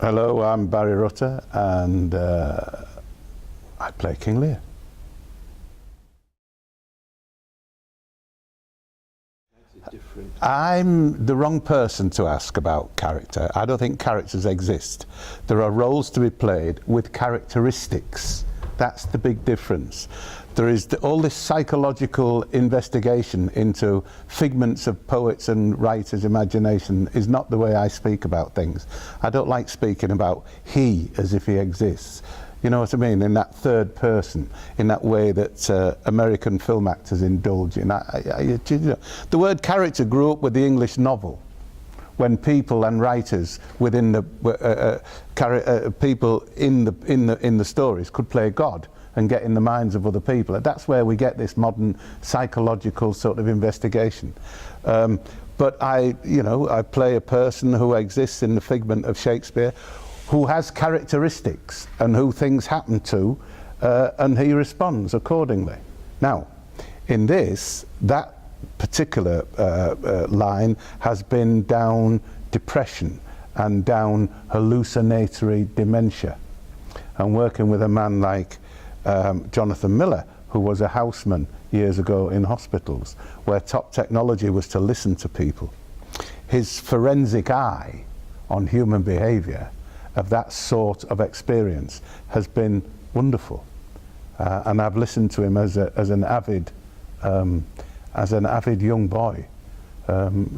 Hello, I'm Barrie Rutter, and I play King Lear. I'm the wrong person to ask about character. I don't think characters exist. There are roles to be played with characteristics. That's the big difference. There is all this psychological investigation into figments of poets and writers' imagination is not the way I speak about things. I don't like speaking about he as if he exists. You know what I mean? In that third person, in that way that American film actors indulge in. The word character grew up with the English novel, when people and writers within the people in the stories could play God and get in the minds of other people. That's where we get this modern psychological sort of investigation. But I play a person who exists in the figment of Shakespeare, who has characteristics and who things happen to, and he responds accordingly. Now, in this, that particular line has been down depression and down hallucinatory dementia. I'm working with a man like Jonathan Miller, who was a houseman years ago in hospitals, where top technology was to listen to people. His forensic eye on human behaviour of that sort of experience has been wonderful, and I've listened to him as an avid young boy,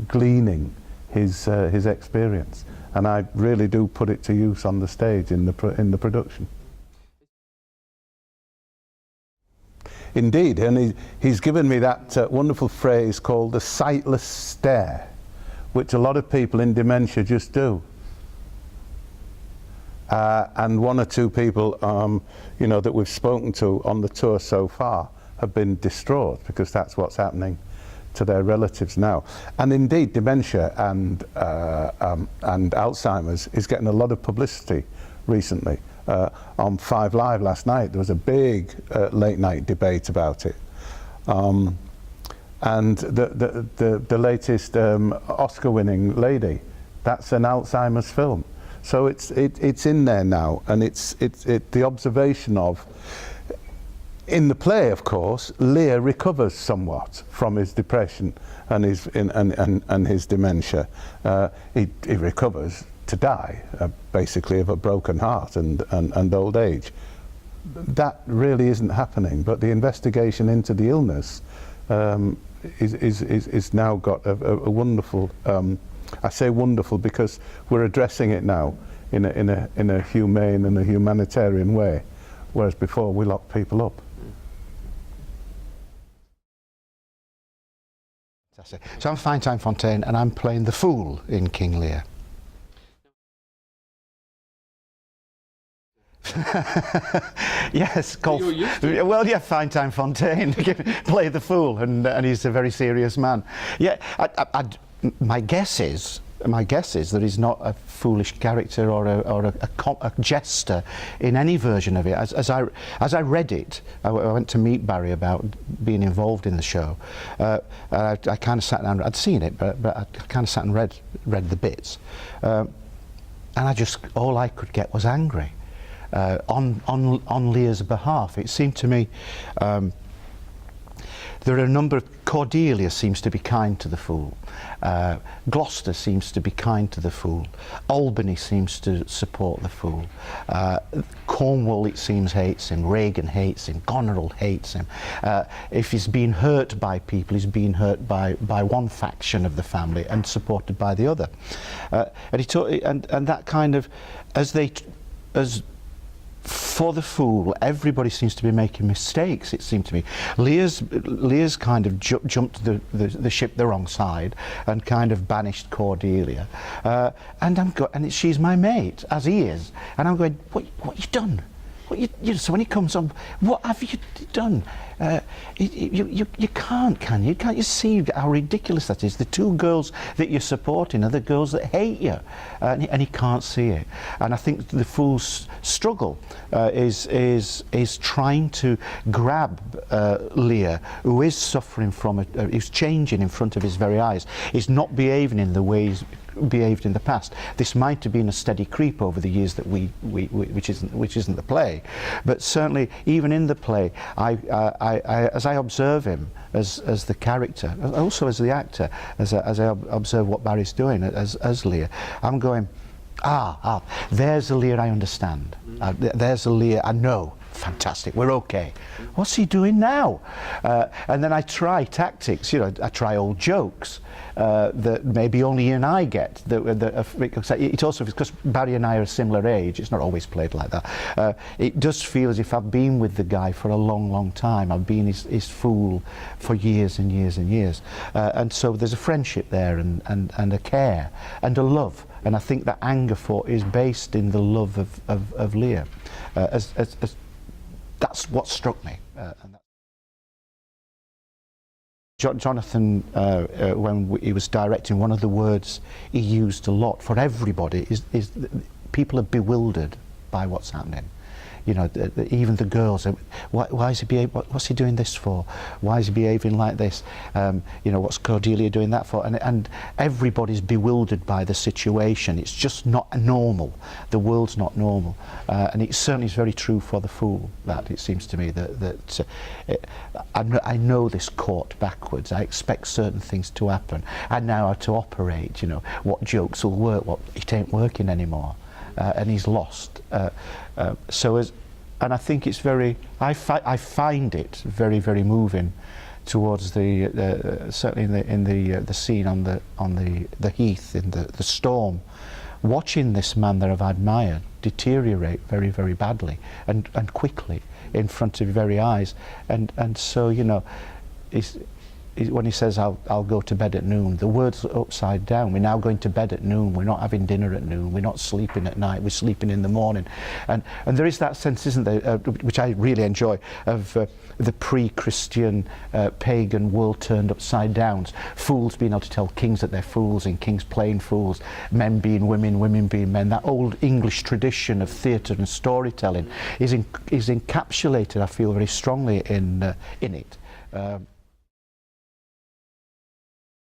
gleaning his experience, and I really do put it to use on the stage in the production. Indeed, and he's given me that wonderful phrase called the sightless stare, which a lot of people in dementia just do. And one or two people, that we've spoken to on the tour so far have been distraught because that's what's happening to their relatives now. And indeed, dementia and Alzheimer's is getting a lot of publicity recently. On 5 Live last night, there was a big late night debate about it. And the latest Oscar-winning lady, that's an Alzheimer's film. So it's in there now, and it's the observation of, in the play, of course, Lear recovers somewhat from his depression and his dementia. He recovers to die, basically, of a broken heart and old age. That really isn't happening, but the investigation into the illness is now got a wonderful. I say wonderful because we're addressing it now in a humane and a humanitarian way, whereas before we locked people up. So I'm Finetime Fontayne, and I'm playing the fool in King Lear. Yes, well, yeah, Finetime Fontayne play the fool, and he's a very serious man. Yeah, my guess is that he's not a foolish character or a jester in any version of it. As I read it, I went to meet Barrie about being involved in the show. I kind of sat down. I'd seen it, but I kind of sat and read the bits, and all I could get was angry on Lear's behalf. It seemed to me. There are a number of... Cordelia seems to be kind to the fool. Gloucester seems to be kind to the fool. Albany seems to support the fool. Cornwall, it seems, hates him. Reagan hates him. Goneril hates him. If he's been hurt by people, he's been hurt by one faction of the family and supported by the other. And that kind of... For the fool, everybody seems to be making mistakes, it seemed to me. Lear's kind of jumped the ship the wrong side and kind of banished Cordelia. And she's my mate, as he is. And I'm going, what you done? So when he comes on, what have you done? You can't, can you? Can't you see how ridiculous that is? The two girls that you're supporting are the girls that hate you, and he can't see it. And I think the fool's struggle is trying to grab Lear, who is suffering from it, who's changing in front of his very eyes, is not behaving in the way behaved in the past. This might have been a steady creep over the years that which isn't the play, but certainly even in the play, as I observe him as the character, also as the actor, as I observe what Barry's doing as Lear, I'm going, there's a Lear I understand. There's a Lear I know. Fantastic, we're okay. What's he doing now? And then I try tactics, I try old jokes that maybe only you and I get. It's also because Barry and I are a similar age, it's not always played like that. It does feel as if I've been with the guy for a long, long time. I've been his fool for years and years and years. And so there's a friendship there and a care and a love. And I think that anger for is based in the love of Lear. That's what struck me. Jonathan, when he was directing, one of the words he used a lot for everybody is people are bewildered by what's happening. Even the girls. Why is he what's he doing this for? Why is he behaving like this? What's Cordelia doing that for? And everybody's bewildered by the situation. It's just not normal. The world's not normal, and it certainly is very true for the fool. That it seems to me that I know this court backwards. I expect certain things to happen. I know how to operate. What jokes will work. What it ain't working anymore. And he's lost. And I think it's very. I find it very, very moving towards the certainly in the scene on the heath in the storm, watching this man that I've admired deteriorate very, very badly and quickly in front of your very eyes, and so when he says I'll go to bed at noon, the word's upside down. We're now going to bed at noon. We're not having dinner at noon. We're not sleeping at night. We're sleeping in the morning, and there is that sense, isn't there, which I really enjoy, of the pre-Christian pagan world turned upside down. Fools being able to tell kings that they're fools, and kings playing fools, men being women, women being men. That old English tradition of theatre and storytelling is encapsulated, I feel, very strongly in it.